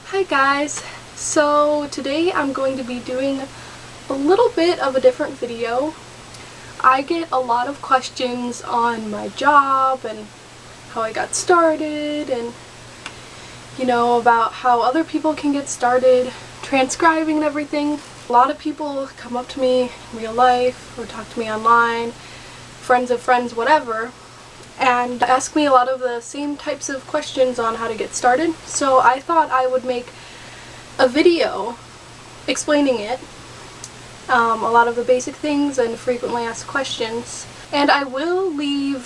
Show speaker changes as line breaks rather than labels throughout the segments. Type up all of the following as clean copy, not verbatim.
Hi guys! So today I'm going to be doing a little bit of a different video. I get a lot of questions on my job and how I got started and about how other people can get started transcribing and everything. A lot of people come up to me in real life or talk to me online, friends of friends, whatever, and ask me a lot of the same types of questions on how to get started. So I thought I would make a video explaining it, a lot of the basic things and frequently asked questions. And I will leave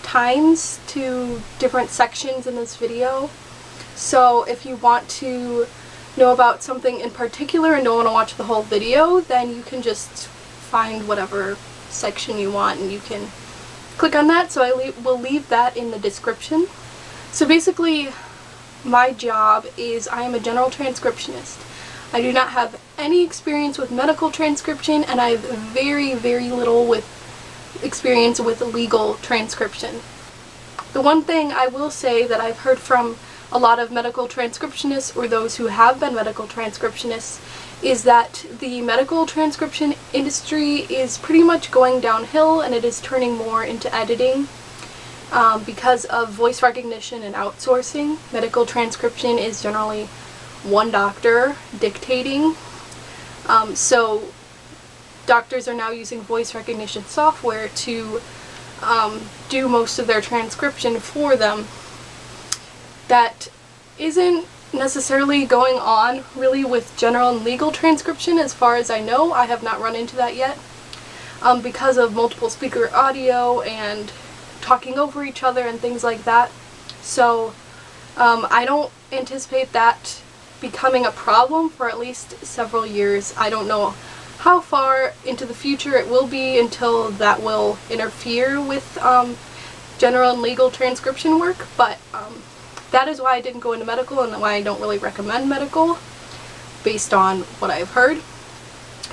times to different sections in this video. So if you want to know about something in particular and don't want to watch the whole video, then you can just find whatever section you want and you can click on that. So I will leave that in the description. So basically, my job is I am a general transcriptionist. I do not have any experience with medical transcription, and I have very, very little with experience with legal transcription. The one thing I will say that I've heard from a lot of medical transcriptionists, or those who have been medical transcriptionists, is that the medical transcription industry is pretty much going downhill and it is turning more into editing because of voice recognition and outsourcing. Medical transcription is generally one doctor dictating, so doctors are now using voice recognition software to do most of their transcription for them. That isn't necessarily going on really with general and legal transcription as far as I know. I have not run into that yet because of multiple speaker audio and talking over each other and things like that. So I don't anticipate that becoming a problem for at least several years. I don't know how far into the future it will be until that will interfere with general and legal transcription work, but that is why I didn't go into medical and why I don't really recommend medical based on what I've heard.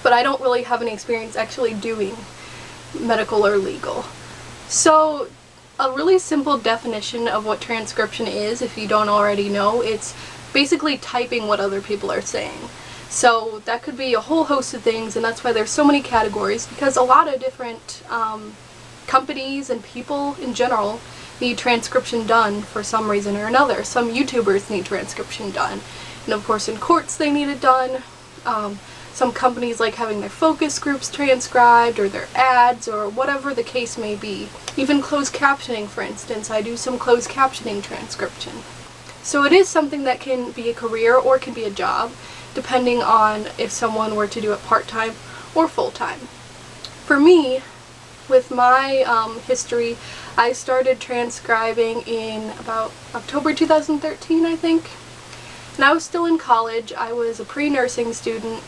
But I don't really have any experience actually doing medical or legal. So a really simple definition of what transcription is, if you don't already know, it's basically typing what other people are saying. So that could be a whole host of things, and that's why there's so many categories, because a lot of different companies and people in general need transcription done for some reason or another. Some YouTubers need transcription done, and of course in courts they need it done. Some companies like having their focus groups transcribed, or their ads, or whatever the case may be. Even closed captioning, for instance. I do some closed captioning transcription. So it is something that can be a career or can be a job, depending on if someone were to do it part-time or full-time. For me, with my history, I started transcribing in about October 2013, I think. And I was still in college. I was a pre-nursing student,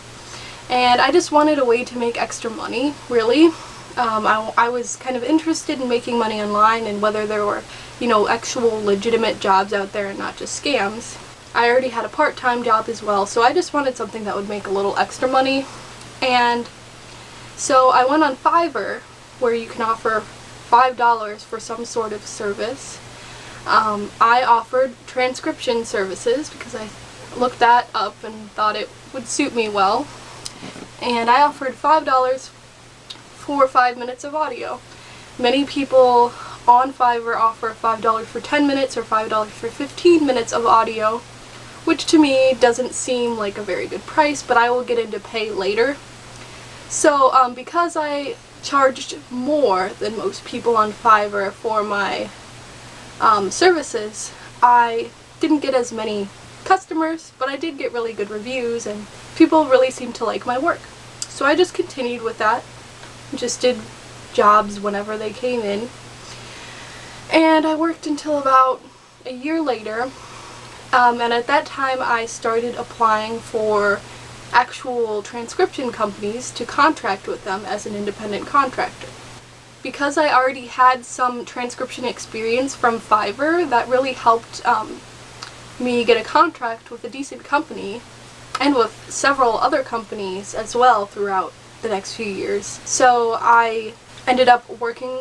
and I just wanted a way to make extra money, really. I was kind of interested in making money online and whether there were, actual legitimate jobs out there and not just scams. I already had a part-time job as well, so I just wanted something that would make a little extra money. And so I went on Fiverr, where you can offer $5 for some sort of service. I offered transcription services because I looked that up and thought it would suit me well. And I offered $5 for 5 minutes of audio. Many people on Fiverr offer $5 for 10 minutes or $5 for 15 minutes of audio, which to me doesn't seem like a very good price, but I will get into pay later. So because I charged more than most people on Fiverr for my services, I didn't get as many customers, but I did get really good reviews and people really seemed to like my work. So I just continued with that, just did jobs whenever they came in, and I worked until about a year later, and at that time I started applying for actual transcription companies to contract with them as an independent contractor. Because I already had some transcription experience from Fiverr, that really helped me get a contract with a decent company, and with several other companies as well throughout the next few years. So I ended up working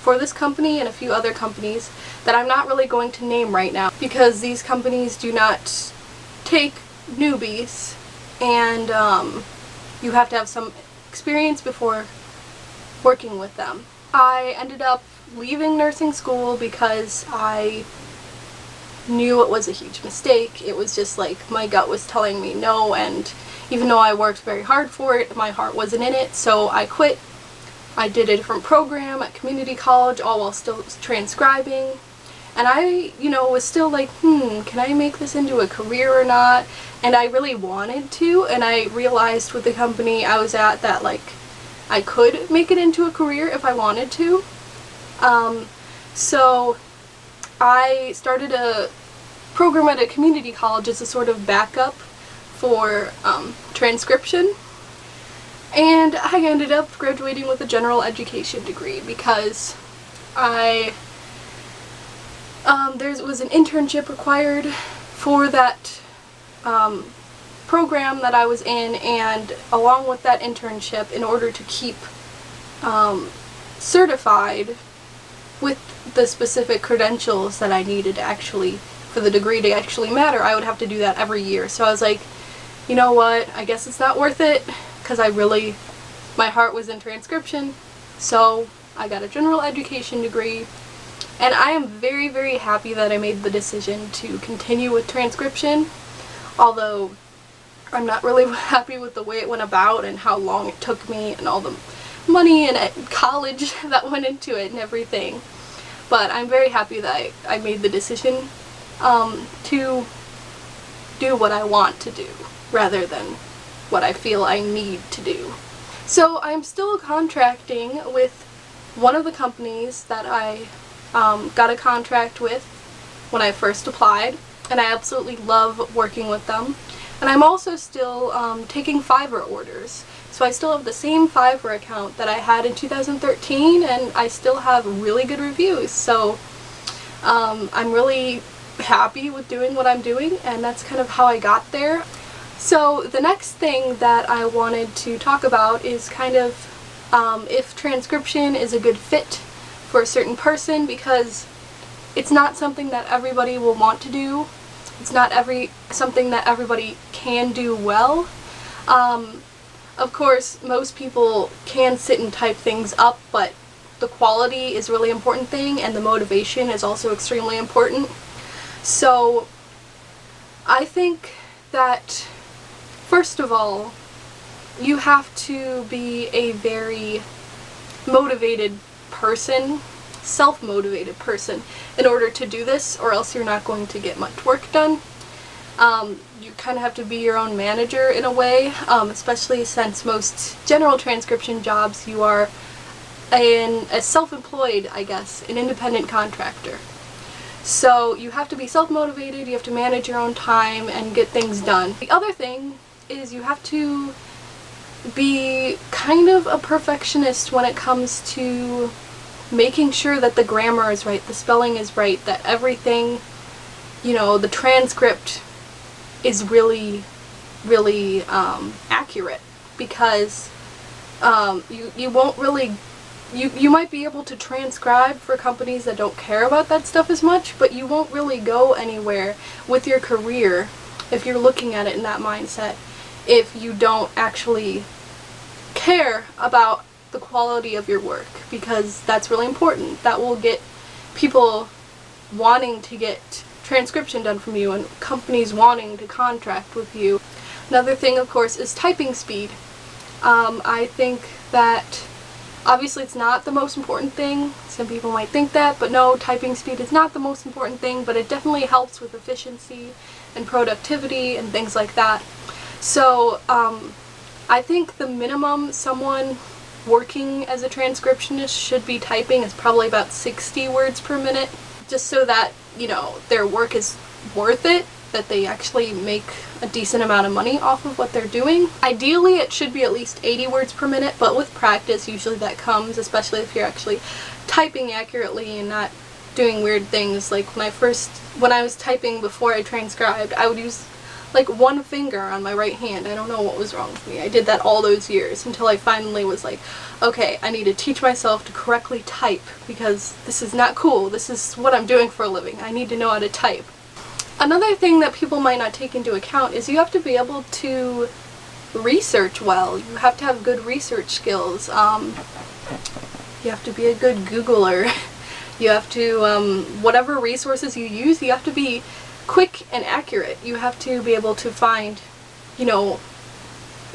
for this company and a few other companies that I'm not really going to name right now because these companies do not take newbies, and you have to have some experience before working with them. I ended up leaving nursing school because I knew it was a huge mistake. It was just like my gut was telling me no, and even though I worked very hard for it, my heart wasn't in it, so I quit. I did a different program at community college, all while still transcribing. And I, was still like, can I make this into a career or not? And I really wanted to, and I realized with the company I was at that, like, I could make it into a career if I wanted to. So I started a program at a community college as a sort of backup for transcription. And I ended up graduating with a general education degree because there was an internship required for that program that I was in, and along with that internship, in order to keep certified with the specific credentials that I needed for the degree to actually matter, I would have to do that every year. So I was like, you know what, I guess it's not worth it, because my heart was in transcription, so I got a general education degree, and I am very, very happy that I made the decision to continue with transcription, although I'm not really happy with the way it went about and how long it took me and all the money and college that went into it and everything. But I'm very happy that I made the decision to do what I want to do rather than what I feel I need to do. So I'm still contracting with one of the companies that I got a contract with when I first applied, and I absolutely love working with them. And I'm also still taking Fiverr orders. So I still have the same Fiverr account that I had in 2013, and I still have really good reviews. So I'm really happy with doing what I'm doing, and that's kind of how I got there. So the next thing that I wanted to talk about is kind of if transcription is a good fit for a certain person, because it's not something that everybody will want to do. It's not something that everybody can do well. Of course, most people can sit and type things up, but the quality is a really important thing, and the motivation is also extremely important. So I think that, first of all, you have to be a very motivated person, self-motivated person, in order to do this, or else you're not going to get much work done. You kind of have to be your own manager in a way, especially since most general transcription jobs you are a self-employed, I guess, an independent contractor. So you have to be self-motivated, you have to manage your own time and get things done. The other thing is you have to be kind of a perfectionist when it comes to making sure that the grammar is right, the spelling is right, that everything, the transcript is really, really accurate, because you won't really, you might be able to transcribe for companies that don't care about that stuff as much, but you won't really go anywhere with your career if you're looking at it in that mindset, if you don't actually care about the quality of your work, because that's really important. That will get people wanting to get transcription done from you and companies wanting to contract with you. Another thing, of course, is typing speed. I think that obviously it's not the most important thing. Some people might think that, but no, typing speed is not the most important thing, but it definitely helps with efficiency and productivity and things like that. So I think the minimum someone working as a transcriptionist should be typing is probably about 60 words per minute, just so that, their work is worth it, that they actually make a decent amount of money off of what they're doing. Ideally, it should be at least 80 words per minute, but with practice, usually that comes, especially if you're actually typing accurately and not doing weird things. Like when I was typing before I transcribed, I would use like one finger on my right hand. I don't know what was wrong with me. I did that all those years until I finally was like, okay, I need to teach myself to correctly type because this is not cool. This is what I'm doing for a living. I need to know how to type. Another thing that people might not take into account is you have to be able to research well. You have to have good research skills. You have to be a good Googler. You have to, whatever resources you use, you have to be quick and accurate. You have to be able to find, you know,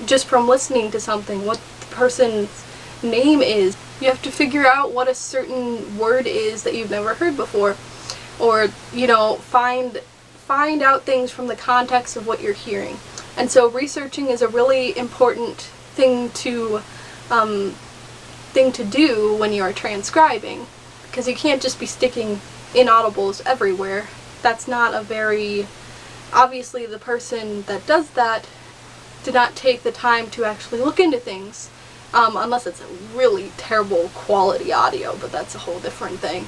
just from listening to something, what the person's name is. You have to figure out what a certain word is that you've never heard before. Or, you know, find out things from the context of what you're hearing. And so researching is a really important thing to do when you're transcribing, because you can't just be sticking inaudibles everywhere. That's not a very, obviously the person that does that did not take the time to actually look into things, unless it's a really terrible quality audio, but that's a whole different thing.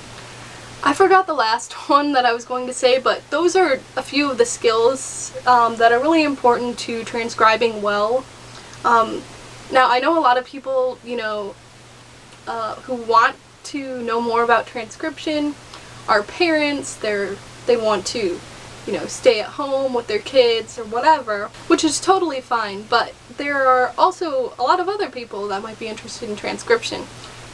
I forgot the last one that I was going to say, but those are a few of the skills that are really important to transcribing well. Now, I know a lot of people, you know, who want to know more about transcription are parents. They want to, you know, stay at home with their kids or whatever, which is totally fine, but there are also a lot of other people that might be interested in transcription.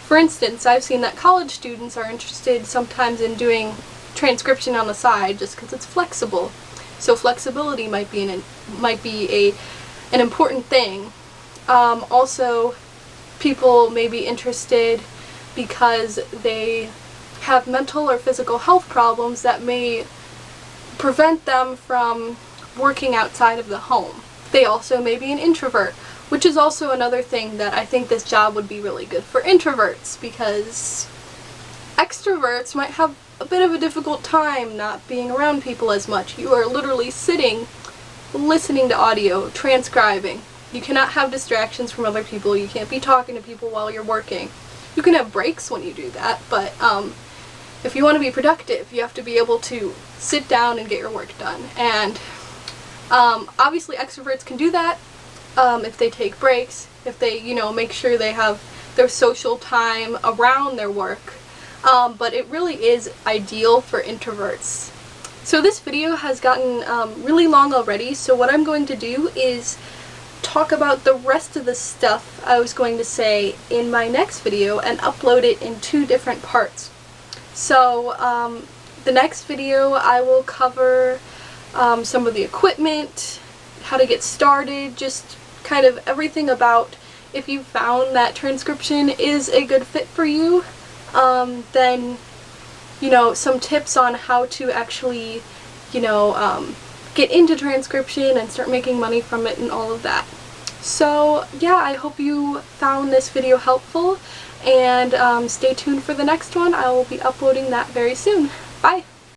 For instance, I've seen that college students are interested sometimes in doing transcription on the side just because it's flexible. So flexibility might be an important thing. Also, people may be interested because they have mental or physical health problems that may prevent them from working outside of the home. They also may be an introvert, which is also another thing that I think this job would be really good for introverts, because extroverts might have a bit of a difficult time not being around people as much. You are literally sitting, listening to audio, transcribing. You cannot have distractions from other people. You can't be talking to people while you're working. You can have breaks when you do that, but if you want to be productive, you have to be able to sit down and get your work done. And obviously extroverts can do that if they take breaks, if they, you know, make sure they have their social time around their work. But it really is ideal for introverts. So this video has gotten really long already, so what I'm going to do is talk about the rest of the stuff I was going to say in my next video and upload it in 2 different parts. So the next video I will cover some of the equipment, how to get started, just kind of everything about if you found that transcription is a good fit for you, then, you know, some tips on how to actually, you know, get into transcription and start making money from it and all of that. So yeah, I hope you found this video helpful, and stay tuned for the next one. I will be uploading that very soon. Bye!